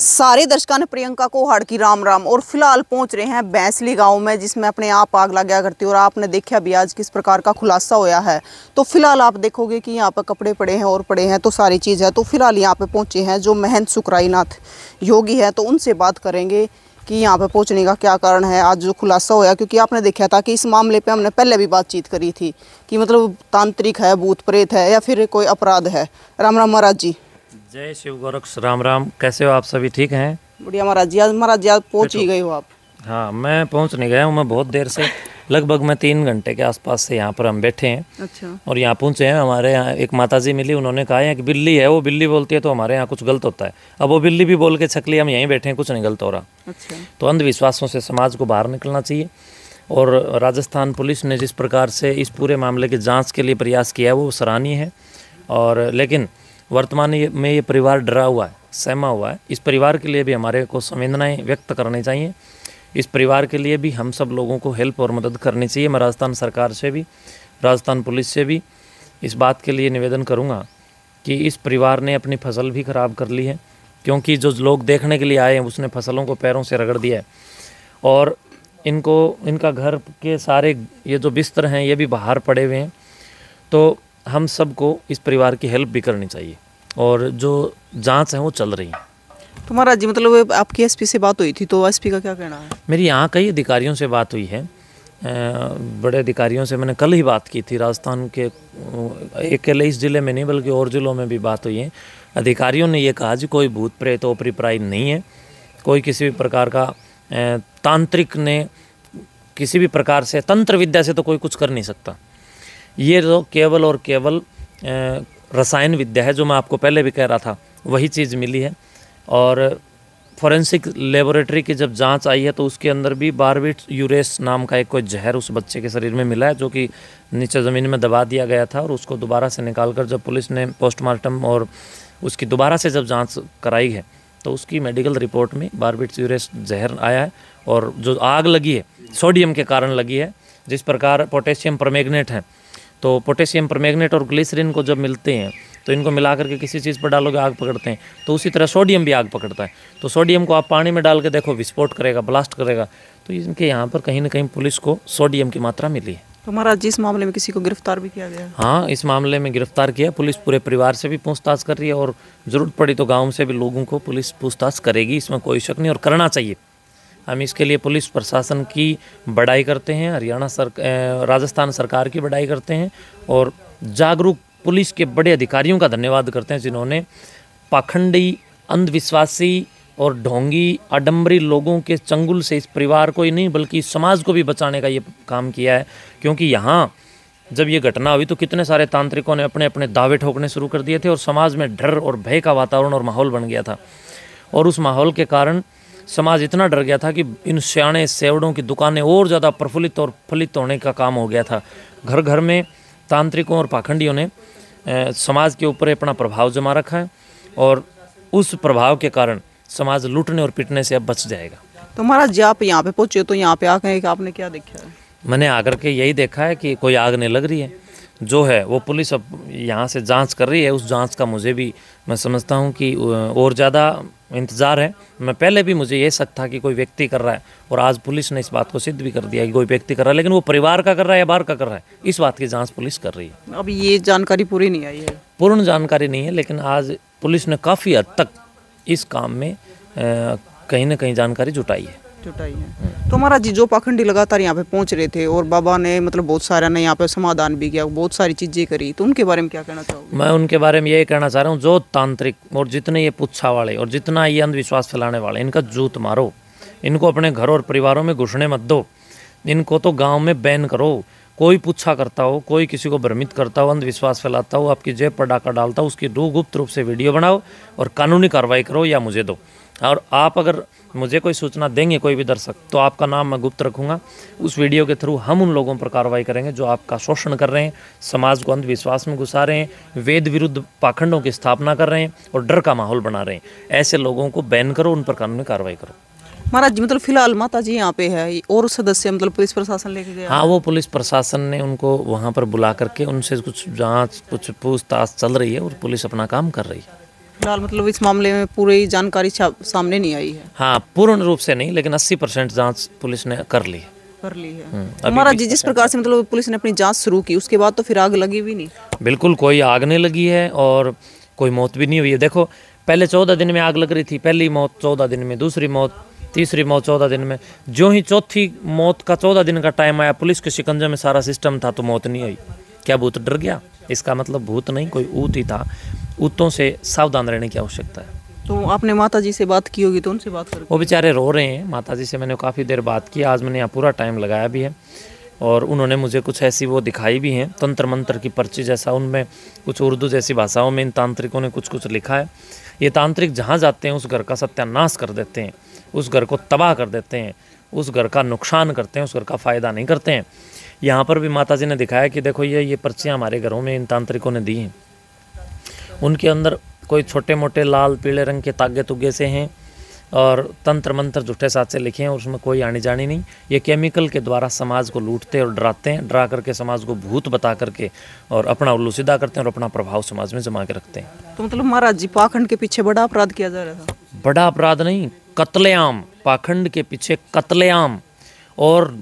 सारे दर्शकों ने प्रियंका को हाड़ की राम राम। और फिलहाल पहुंच रहे हैं बैंसली गांव में, जिसमें अपने आप आग लग गया करती है। और आपने देखा भी आज किस प्रकार का खुलासा होया है। तो फिलहाल आप देखोगे कि यहाँ पर कपड़े पड़े हैं और पड़े हैं, तो सारी चीज़ है। तो फिलहाल यहाँ पे पहुंचे हैं जो महंत सुखराईनाथ योगी है, तो उनसे बात करेंगे कि यहाँ पे पहुँचने का क्या कारण है, आज जो खुलासा होया। क्योंकि आपने देखा था कि इस मामले पे हमने पहले भी बातचीत करी थी कि मतलब तांत्रिक है, भूत प्रेत है, या फिर कोई अपराध है। राम राम महाराज जी। जय शिव गोरक्ष। राम राम। कैसे हो आप? सभी ठीक हैं? बढ़िया महाराज जी। आज महाराज जी आप पहुँच ही गए हो आप? हाँ, मैं पहुंच नहीं गया हूँ। मैं बहुत देर से, लगभग मैं 3 घंटे के आसपास से यहाँ पर हम बैठे हैं। अच्छा। और यहाँ पहुँचे हैं। हमारे यहाँ एक माताजी मिली, उन्होंने कहा है कि बिल्ली है, वो बिल्ली बोलती है तो हमारे यहाँ कुछ गलत होता है। अब वो बिल्ली भी बोल के छकली, हम यहीं बैठे हैं, कुछ नहीं गलत हो रहा। अच्छा। तो अंधविश्वासों से समाज को बाहर निकलना चाहिए। और राजस्थान पुलिस ने जिस प्रकार से इस पूरे मामले की जाँच के लिए प्रयास किया है वो सराहनीय है। और लेकिन वर्तमान में ये परिवार डरा हुआ है, सहमा हुआ है। इस परिवार के लिए भी हमारे को संवेदनाएं व्यक्त करनी चाहिए। इस परिवार के लिए भी हम सब लोगों को हेल्प और मदद करनी चाहिए। मैं राजस्थान सरकार से भी, राजस्थान पुलिस से भी इस बात के लिए निवेदन करूंगा कि इस परिवार ने अपनी फसल भी ख़राब कर ली है, क्योंकि जो लोग देखने के लिए आए हैं उसने फसलों को पैरों से रगड़ दिया है। और इनका घर के सारे ये जो बिस्तर हैं ये भी बाहर पड़े हुए हैं। तो हम सबको इस परिवार की हेल्प भी करनी चाहिए। और जो जांच है वो चल रही है। तो महाराज जी मतलब आपकी एसपी से बात हुई थी, तो एसपी का क्या कहना है? मेरी यहाँ कई अधिकारियों से बात हुई है। बड़े अधिकारियों से मैंने कल ही बात की थी। राजस्थान के अकेले इस ज़िले में नहीं बल्कि और ज़िलों में भी बात हुई है। अधिकारियों ने ये कहा जी कोई भूत प्रेत ओपरी पराई नहीं है। कोई किसी भी प्रकार का तांत्रिक ने किसी भी प्रकार से तंत्र विद्या से तो कोई कुछ कर नहीं सकता। ये तो केवल और केवल रसायन विद्या है, जो मैं आपको पहले भी कह रहा था, वही चीज़ मिली है। और फॉरेंसिक लेबोरेटरी की जब जांच आई है तो उसके अंदर भी बारबिटयूरेस नाम का एक कोई जहर उस बच्चे के शरीर में मिला है, जो कि नीचे ज़मीन में दबा दिया गया था। और उसको दोबारा से निकालकर जब पुलिस ने पोस्टमार्टम और उसकी दोबारा से जब जांच कराई है तो उसकी मेडिकल रिपोर्ट में बारबिटयूरेस जहर आया है। और जो आग लगी है सोडियम के कारण लगी है। जिस प्रकार पोटेशियम परमैंगनेट है, तो पोटेशियम परमैंगनेट और ग्लिसरीन को जब मिलते हैं तो इनको मिला करके किसी चीज़ पर डालोगे आग पकड़ते हैं, तो उसी तरह सोडियम भी आग पकड़ता है। तो सोडियम को आप पानी में डाल के देखो, विस्फोट करेगा, ब्लास्ट करेगा। तो इनके यहाँ पर कहीं ना कहीं पुलिस को सोडियम की मात्रा मिली है। तो महाराज जी इस मामले में किसी को गिरफ्तार भी किया गया? हाँ, इस मामले में गिरफ्तार किया। पुलिस पूरे परिवार से भी पूछताछ कर रही है और ज़रूरत पड़ी तो गाँव से भी लोगों को पुलिस पूछताछ करेगी, इसमें कोई शक नहीं, और करना चाहिए। हम इसके लिए पुलिस प्रशासन की बड़ाई करते हैं, राजस्थान सरकार की बड़ाई करते हैं, और जागरूक पुलिस के बड़े अधिकारियों का धन्यवाद करते हैं जिन्होंने पाखंडी, अंधविश्वासी और ढोंगी आडंबरी लोगों के चंगुल से इस परिवार को ही नहीं बल्कि इस समाज को भी बचाने का ये काम किया है। क्योंकि यहाँ जब ये घटना हुई तो कितने सारे तांत्रिकों ने अपने अपने दावे ठोकने शुरू कर दिए थे और समाज में डर और भय का वातावरण और माहौल बन गया था। और उस माहौल के कारण समाज इतना डर गया था कि इन स्याणे सेवड़ों की दुकानें और ज़्यादा प्रफुल्लित और फलित होने का काम हो गया था। घर घर में तांत्रिकों और पाखंडियों ने समाज के ऊपर अपना प्रभाव जमा रखा है, और उस प्रभाव के कारण समाज लूटने और पीटने से अब बच जाएगा। तो महाराज जी आप यहाँ पे पहुँचे, तो यहाँ पे आकर आपने क्या देखा है? मैंने आकर के यही देखा है कि कोई आग नहीं लग रही है। जो है वो पुलिस अब यहाँ से जांच कर रही है। उस जांच का मुझे भी, मैं समझता हूँ कि और ज़्यादा इंतज़ार है। मैं पहले भी मुझे ये शक था कि कोई व्यक्ति कर रहा है, और आज पुलिस ने इस बात को सिद्ध भी कर दिया कि कोई व्यक्ति कर रहा है। लेकिन वो परिवार का कर रहा है या बाहर का कर रहा है, इस बात की जांच पुलिस कर रही है। अब ये जानकारी पूरी नहीं आई है? पूर्ण जानकारी नहीं है, लेकिन आज पुलिस ने काफ़ी हद तक इस काम में कहीं ना कहीं जानकारी जुटाई है। तो महाराज जी जो पाखंडी लगातार यहाँ पे पहुँच रहे थे और बाबा ने मतलब बहुत सारा ने यहाँ पे समाधान भी किया, बहुत सारी चीज़ें करी, तो उनके बारे में क्या कहना चाहोगे? मैं उनके बारे में यही कहना चाह रहा हूँ, जो तांत्रिक और जितने ये पुच्छा वाले और जितना ये अंधविश्वास फैलाने वाले, इनका जूत मारो। इनको अपने घर और परिवारों में घुसने मत दो। इनको तो गाँव में बैन करो। कोई पुच्छा करता हो, कोई किसी को भ्रमित करता हो, अंधविश्वास फैलाता हो, आपकी जेब पर डाका डालता हो, उसकी गुप्त रूप से वीडियो बनाओ और कानूनी कार्रवाई करो या मुझे दो। और आप अगर मुझे कोई सूचना देंगे, कोई भी दर्शक, तो आपका नाम मैं गुप्त रखूंगा। उस वीडियो के थ्रू हम उन लोगों पर कार्रवाई करेंगे जो आपका शोषण कर रहे हैं, समाज को अंधविश्वास में घुसा रहे हैं, वेद विरुद्ध पाखंडों की स्थापना कर रहे हैं और डर का माहौल बना रहे हैं। ऐसे लोगों को बैन करो, उन पर कानूनी कार्रवाई करो। महाराज जी मतलब फिलहाल माता जी यहाँ पे है और सदस्य मतलब पुलिस प्रशासन लेके गया? हाँ, वो पुलिस प्रशासन ने उनको वहाँ पर बुला करके उनसे कुछ जाँच, कुछ पूछताछ चल रही है और पुलिस अपना काम कर रही है। फिलहाल मतलब इस मामले में पूरी जानकारी सामने नहीं आई है। हाँ, पूर्ण रूप से नहीं, लेकिन 80% जांच पुलिस ने कर ली है। हमारा जी जिस प्रकार से मतलब पुलिस ने अपनी जांच शुरू की, उसके बाद तो फिर आग लगी भी नहीं। बिल्कुल कोई आग नहीं लगी है और कोई मौत भी नहीं हुई है। देखो, पहले 14 दिन में आग लग रही थी, पहली मौत 14 दिन में, दूसरी मौत, तीसरी मौत 14 दिन में। जो ही चौथी मौत का 14 दिन का टाइम आया, पुलिस के शिकंजे में सारा सिस्टम था तो मौत नहीं हुई। क्या भूत डर गया? इसका मतलब भूत नहीं, कोई ऊत ही था। ऊतों से सावधान रहने की आवश्यकता है। तो आपने माता जी से बात की होगी, तो उनसे बात करें। वो बेचारे रो रहे हैं। माता जी से मैंने काफ़ी देर बात की, आज मैंने यहाँ पूरा टाइम लगाया भी है और उन्होंने मुझे कुछ ऐसी वो दिखाई भी हैं, तंत्र मंत्र की पर्ची जैसा, उनमें कुछ उर्दू जैसी भाषाओं में इन तांत्रिकों ने कुछ कुछ लिखा है। ये तांत्रिक जहाँ जाते हैं उस घर का सत्यानाश कर देते हैं, उस घर को तबाह कर देते हैं, उस घर का नुकसान करते हैं, उस घर का फ़ायदा नहीं करते हैं। यहाँ पर भी माता जी ने दिखाया कि देखो ये पर्चियाँ हमारे घरों में इन तांत्रिकों ने दी हैं। उनके अंदर कोई छोटे मोटे लाल पीले रंग के तागे तुगे से हैं और तंत्र मंत्र झूठे साथ से लिखे हैं और उसमें कोई आनी जानी नहीं। ये केमिकल के द्वारा समाज को लूटते और डराते हैं, डरा करके समाज को भूत बता करके और अपना उल्लू सीधा करते हैं और अपना प्रभाव समाज में जमा के रखते हैं। तो मतलब महाराज जी पाखंड के पीछे बड़ा अपराध किया जा रहा था। बड़ा अपराध नहीं, कत्लेआम। पाखंड के पीछे कत्लेआम, और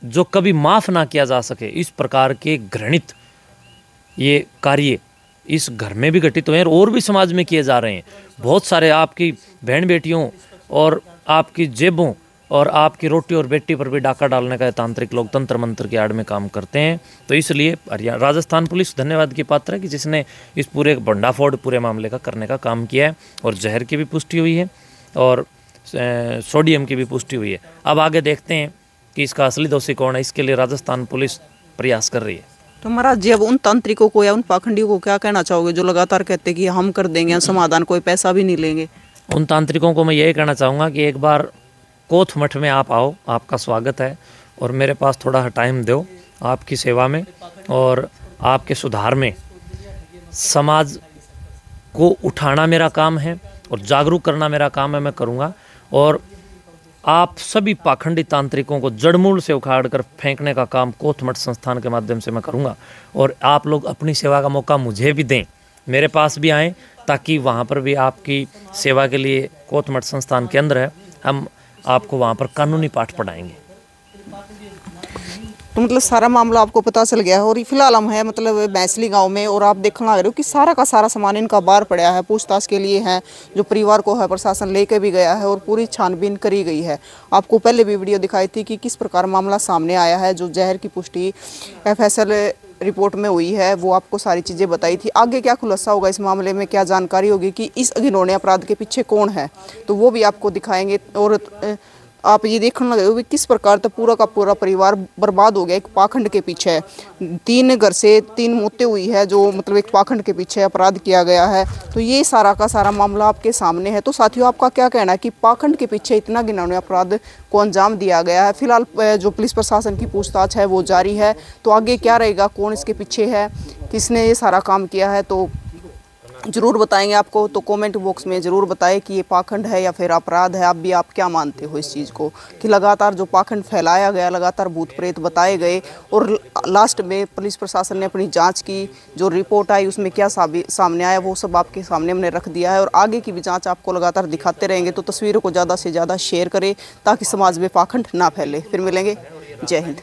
जो कभी माफ़ ना किया जा सके, इस प्रकार के घृणित ये कार्य इस घर में भी घटित हुए हैं और भी समाज में किए जा रहे हैं। बहुत सारे आपकी बहन बेटियों और आपकी जेबों और आपकी रोटी और बेटी पर भी डाका डालने का तांत्रिक लोग तंत्र मंत्र की आड़ में काम करते हैं। तो इसलिए राजस्थान पुलिस धन्यवाद की पात्र है कि जिसने इस पूरे भंडाफोड़ पूरे मामले का करने का काम किया है और जहर की भी पुष्टि हुई है और सोडियम की भी पुष्टि हुई है। अब आगे देखते हैं कि इसका असली दोषी कौन है। इसके लिए राजस्थान पुलिस प्रयास कर रही है। तो महाराज जी अब उन तांत्रिकों को या उन पाखंडियों को क्या कहना चाहोगे जो लगातार कहते हैं कि हम कर देंगे समाधान, कोई पैसा भी नहीं लेंगे? उन तांत्रिकों को मैं यही कहना चाहूँगा कि एक बार कोथ मठ में आप आओ, आपका स्वागत है और मेरे पास थोड़ा टाइम दो आपकी सेवा में और आपके सुधार में। समाज को उठाना मेरा काम है और जागरूक करना मेरा काम है, मैं करूँगा। और आप सभी पाखंडी तांत्रिकों को जड़मूल से उखाड़ कर फेंकने का काम कोथमठ संस्थान के माध्यम से मैं करूंगा। और आप लोग अपनी सेवा का मौका मुझे भी दें, मेरे पास भी आएँ, ताकि वहाँ पर भी आपकी सेवा के लिए कोथमठ संस्थान केंद्र है, हम आपको वहाँ पर कानूनी पाठ पढ़ाएंगे। तो मतलब सारा मामला आपको पता चल गया है। और फिलहाल हम है मतलब बैसली गांव में और आप देखने लग रहे हो कि सारा का सारा सामान इनका बाहर पड़ा है, पूछताछ के लिए है। जो परिवार को है प्रशासन लेके भी गया है और पूरी छानबीन करी गई है। आपको पहले भी वीडियो दिखाई थी कि किस प्रकार मामला सामने आया है। जो जहर की पुष्टि FSL रिपोर्ट में हुई है वो आपको सारी चीज़ें बताई थी। आगे क्या खुलासा होगा इस मामले में, क्या जानकारी होगी कि इस घिनौने अपराध के पीछे कौन है, तो वो भी आपको दिखाएंगे। और आप ये देखने लगे हो कि किस प्रकार तो पूरा का पूरा परिवार बर्बाद हो गया एक पाखंड के पीछे। 3 घर से 3 मौतें हुई है जो मतलब एक पाखंड के पीछे अपराध किया गया है। तो ये सारा का सारा मामला आपके सामने है। तो साथियों आपका क्या कहना है कि पाखंड के पीछे इतना घिनौने अपराध को अंजाम दिया गया है? फिलहाल जो पुलिस प्रशासन की पूछताछ है वो जारी है। तो आगे क्या रहेगा, कौन इसके पीछे है, किसने ये सारा काम किया है, तो ज़रूर बताएंगे आपको। तो कमेंट बॉक्स में ज़रूर बताएं कि ये पाखंड है या फिर अपराध है। आप क्या मानते हो इस चीज़ को कि लगातार जो पाखंड फैलाया गया, लगातार भूत प्रेत बताए गए और लास्ट में पुलिस प्रशासन ने अपनी जांच की, जो रिपोर्ट आई उसमें क्या सामने आया वो सब आपके सामने हमने रख दिया है। और आगे की भी जाँच आपको लगातार दिखाते रहेंगे। तो तस्वीरों को ज़्यादा से ज़्यादा शेयर करें ताकि समाज में पाखंड ना फैले। फिर मिलेंगे, जय हिंद।